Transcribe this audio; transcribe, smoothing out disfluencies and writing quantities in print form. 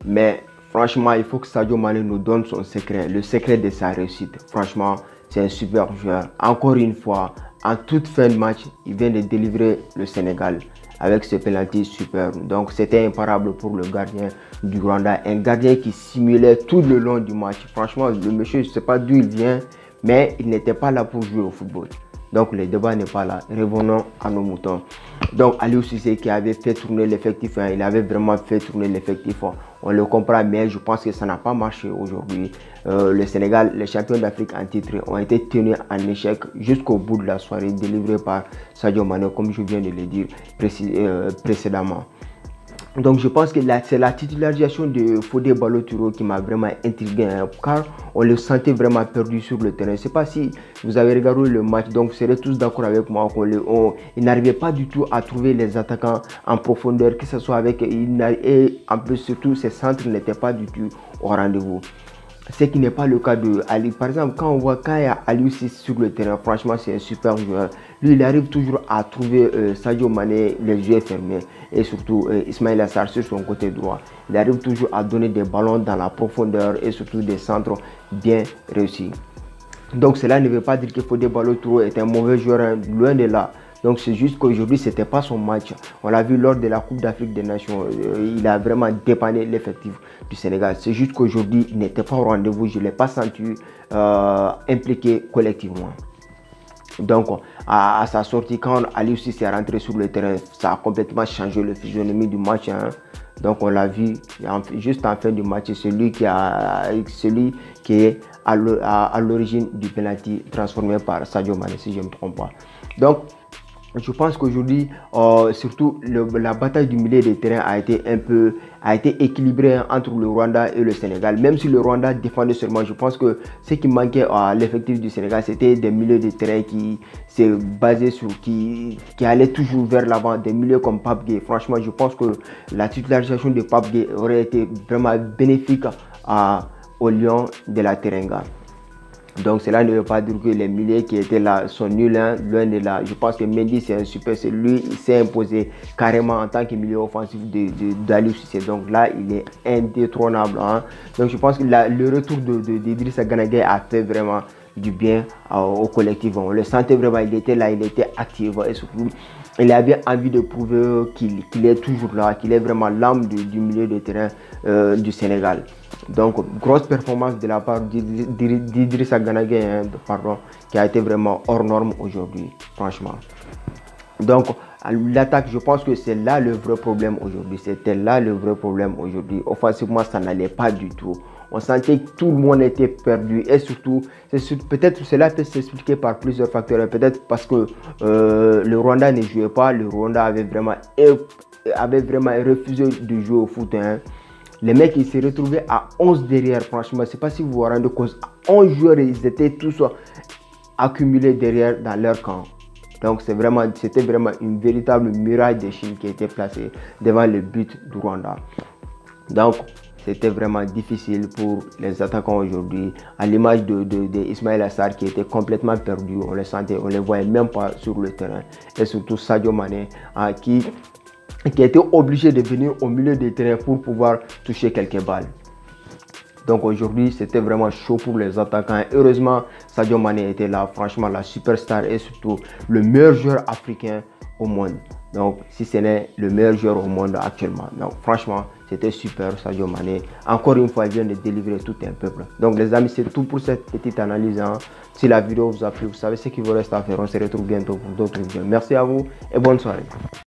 Mais franchement, il faut que Sadio Mané nous donne son secret, le secret de sa réussite. Franchement, c'est un super joueur. Encore une fois, en toute fin de match, il vient de délivrer le Sénégal avec ce penalty super. Donc c'était imparable pour le gardien du Rwanda. Un gardien qui simulait tout le long du match. Franchement, le monsieur, je ne sais pas d'où il vient, mais il n'était pas là pour jouer au football. Donc le débat n'est pas là. Revenons à nos moutons. Donc Aliou Cissé qui avait fait tourner l'effectif, hein, il avait vraiment fait tourner l'effectif. On le comprend, mais je pense que ça n'a pas marché aujourd'hui. Le Sénégal, les champions d'Afrique en titre, ont été tenus en échec jusqu'au bout de la soirée, délivré par Sadio Mané, comme je viens de le dire précédemment. Donc je pense que c'est la titularisation de Fodé Ballo-Touré qui m'a vraiment intrigué, hein, car on le sentait vraiment perdu sur le terrain. Je ne sais pas si vous avez regardé le match, donc vous serez tous d'accord avec moi qu'il n'arrivait pas du tout à trouver les attaquants en profondeur, que ce soit avec et en plus surtout ses centres n'étaient pas du tout au rendez-vous. Ce qui n'est pas le cas de Ali. Par exemple, quand il y a Aliou Cissé sur le terrain, franchement, c'est un super joueur. Lui, il arrive toujours à trouver Sadio Mané les yeux fermés. Et surtout, Ismaïla Sarr sur son côté droit. Il arrive toujours à donner des ballons dans la profondeur et surtout des centres bien réussis. Donc, cela ne veut pas dire que Fodé Ballo-Touré est un mauvais joueur, hein, loin de là. Donc c'est juste qu'aujourd'hui, ce n'était pas son match. On l'a vu lors de la Coupe d'Afrique des Nations. Il a vraiment dépanné l'effectif du Sénégal. C'est juste qu'aujourd'hui, il n'était pas au rendez-vous. Je ne l'ai pas senti impliqué collectivement. Donc à sa sortie, quand Aliou Cissé est rentré sur le terrain, ça a complètement changé le physionomie du match, hein. Donc on l'a vu juste en fin du match, celui qui est à l'origine du penalty transformé par Sadio Mané, si je ne me trompe pas. Donc je pense qu'aujourd'hui, surtout la bataille du milieu de terrain a été équilibrée, hein, entre le Rwanda et le Sénégal. Même si le Rwanda défendait seulement, je pense que ce qui manquait à l'effectif du Sénégal, c'était des milieux de terrain qui se basaient sur qui allaient toujours vers l'avant, des milieux comme Pape Gueye. Franchement, je pense que la titularisation de Pape Gueye aurait été vraiment bénéfique aux Lions de la Teranga. Donc cela ne veut pas dire que les milieux qui étaient là sont nuls, hein, loin de là. Je pense que Mendy c'est un super, c'est lui, il s'est imposé carrément en tant que milieu offensif d'Aliou Cissé. Donc là il est indétrônable, hein. Donc je pense que le retour d'Idrissa Gana Gueye a fait vraiment du bien au collectif. On le sentait vraiment, il était là, il était actif et surtout il avait envie de prouver qu'il est toujours là, qu'il est vraiment l'âme du milieu de terrain du Sénégal. Donc, grosse performance de la part d'Idrissa Gana Gueye, hein, qui a été vraiment hors norme aujourd'hui, franchement. Donc, l'attaque, je pense que c'est là le vrai problème aujourd'hui. C'était là le vrai problème aujourd'hui. Offensivement, ça n'allait pas du tout. On sentait que tout le monde était perdu et surtout, peut-être cela peut s'expliquer par plusieurs facteurs. Peut-être parce que le Rwanda ne jouait pas. Le Rwanda avait vraiment refusé de jouer au foot, hein. Les mecs, ils se retrouvaient à 11 derrière. Franchement, je ne sais pas si vous vous rendez compte. 11 joueurs, ils étaient tous accumulés derrière dans leur camp. Donc, c'était vraiment une véritable muraille de Chine qui était placée devant le but du Rwanda. Donc, c'était vraiment difficile pour les attaquants aujourd'hui. À l'image de Ismaïla Sarr qui était complètement perdu. On le sentait, on ne les voyait même pas sur le terrain. Et surtout Sadio Mané qui a été obligé de venir au milieu des terrains pour pouvoir toucher quelques balles. Donc aujourd'hui, c'était vraiment chaud pour les attaquants. Heureusement, Sadio Mané était là, franchement la superstar et surtout le meilleur joueur africain au monde. Donc si ce n'est le meilleur joueur au monde actuellement. Donc franchement, c'était super Sadio Mané. Encore une fois, il vient de délivrer tout un peuple. Donc les amis, c'est tout pour cette petite analyse, hein. Si la vidéo vous a plu, vous savez ce qu'il vous reste à faire. On se retrouve bientôt pour d'autres vidéos. Merci à vous et bonne soirée.